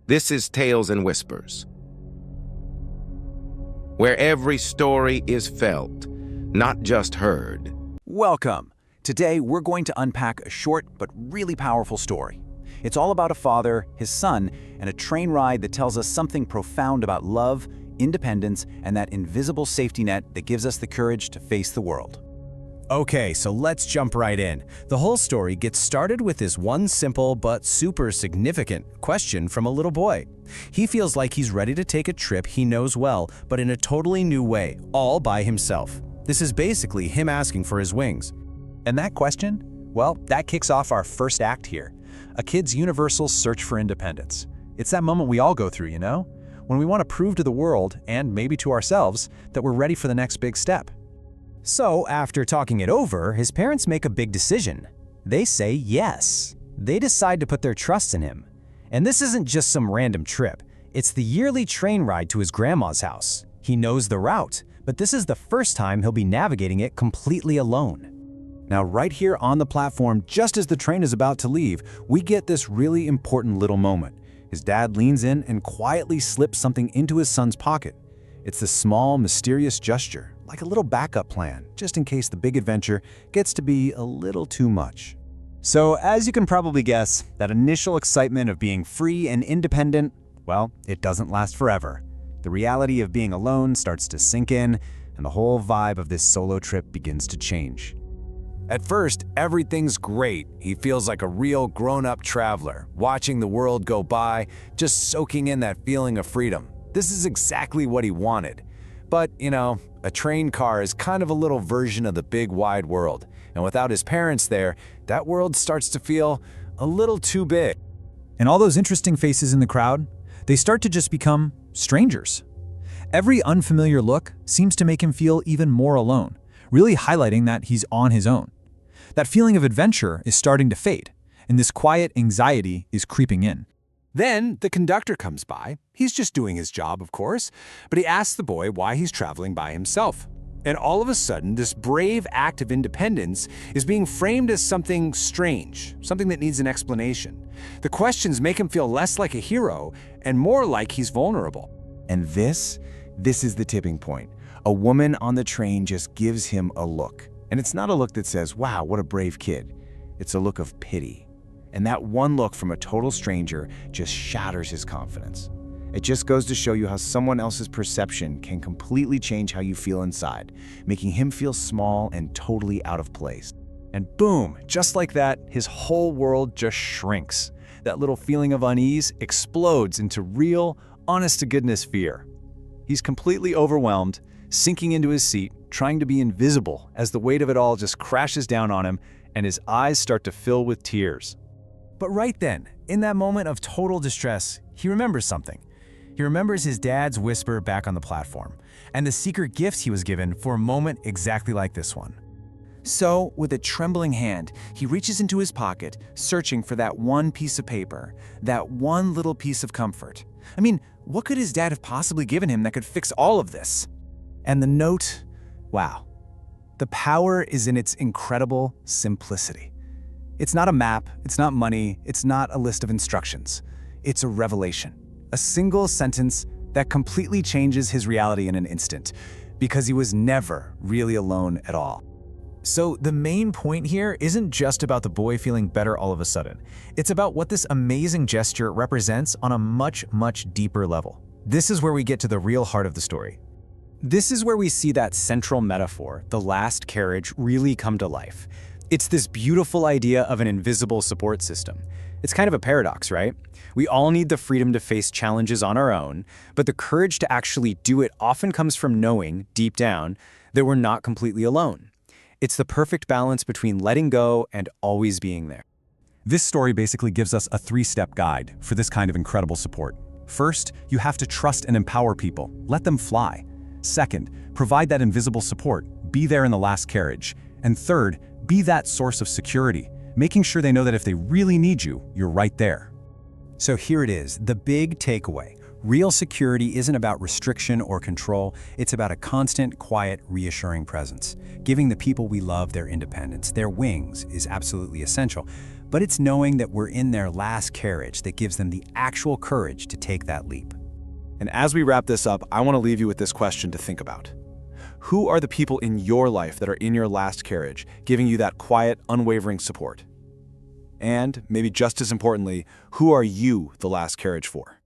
This is Tales and Whispers, where every story is felt, not just heard. Welcome! Today, we're going to unpack a short but really powerful story. It's all about a father, his son, and a train ride that tells us something profound about love, independence, and that invisible safety net that gives us the courage to face the world. Okay, so let's jump right in. The whole story gets started with this one simple but super significant question from a little boy. He feels like he's ready to take a trip he knows well, but in a totally new way, all by himself. This is basically him asking for his wings. And that question? Well, that kicks off our first act here. A kid's universal search for independence. It's that moment we all go through, you know? When we want to prove to the world, and maybe to ourselves, that we're ready for the next big step. So, after talking it over, his parents make a big decision. They say yes. They decide to put their trust in him. And this isn't just some random trip. It's the yearly train ride to his grandma's house. He knows the route, but this is the first time he'll be navigating it completely alone. Now, right here on the platform, just as the train is about to leave, we get this really important little moment. His dad leans in and quietly slips something into his son's pocket. It's this small, mysterious gesture, like a little backup plan, just in case the big adventure gets to be a little too much. So, as you can probably guess, that initial excitement of being free and independent, well, it doesn't last forever. The reality of being alone starts to sink in, and the whole vibe of this solo trip begins to change. At first, everything's great. He feels like a real grown-up traveler, watching the world go by, just soaking in that feeling of freedom. This is exactly what he wanted. But, you know, a train car is kind of a little version of the big wide world. And without his parents there, that world starts to feel a little too big. And all those interesting faces in the crowd, they start to just become strangers. Every unfamiliar look seems to make him feel even more alone, really highlighting that he's on his own. That feeling of adventure is starting to fade, and this quiet anxiety is creeping in. Then the conductor comes by. He's just doing his job, of course, but he asks the boy why he's traveling by himself. And all of a sudden, this brave act of independence is being framed as something strange, something that needs an explanation. The questions make him feel less like a hero and more like he's vulnerable. And this is the tipping point. A woman on the train just gives him a look. And it's not a look that says, wow, what a brave kid. It's a look of pity. And that one look from a total stranger just shatters his confidence. It just goes to show you how someone else's perception can completely change how you feel inside, making him feel small and totally out of place. And boom, just like that, his whole world just shrinks. That little feeling of unease explodes into real, honest-to-goodness fear. He's completely overwhelmed, sinking into his seat, trying to be invisible as the weight of it all just crashes down on him and his eyes start to fill with tears. But right then, in that moment of total distress, he remembers something. He remembers his dad's whisper back on the platform, and the secret gifts he was given for a moment exactly like this one. So, with a trembling hand, he reaches into his pocket, searching for that one piece of paper, that one little piece of comfort. I mean, what could his dad have possibly given him that could fix all of this? And the note, wow. The power is in its incredible simplicity. It's not a map, it's not money, it's not a list of instructions. It's a revelation. A single sentence that completely changes his reality in an instant, because he was never really alone at all. So the main point here isn't just about the boy feeling better all of a sudden. It's about what this amazing gesture represents on a much, much deeper level. This is where we get to the real heart of the story. This is where we see that central metaphor, the last carriage, really come to life. It's this beautiful idea of an invisible support system. It's kind of a paradox, right? We all need the freedom to face challenges on our own, but the courage to actually do it often comes from knowing, deep down, that we're not completely alone. It's the perfect balance between letting go and always being there. This story basically gives us a 3-step guide for this kind of incredible support. First, you have to trust and empower people. Let them fly. Second, provide that invisible support. Be there in the last carriage. And third, be that source of security, making sure they know that if they really need you, you're right there. So here it is, the big takeaway. Real security isn't about restriction or control, it's about a constant, quiet, reassuring presence. Giving the people we love their independence, their wings, is absolutely essential. But it's knowing that we're in their last carriage that gives them the actual courage to take that leap. And as we wrap this up, I want to leave you with this question to think about. Who are the people in your life that are in your last carriage, giving you that quiet, unwavering support? And, maybe just as importantly, who are you the last carriage for?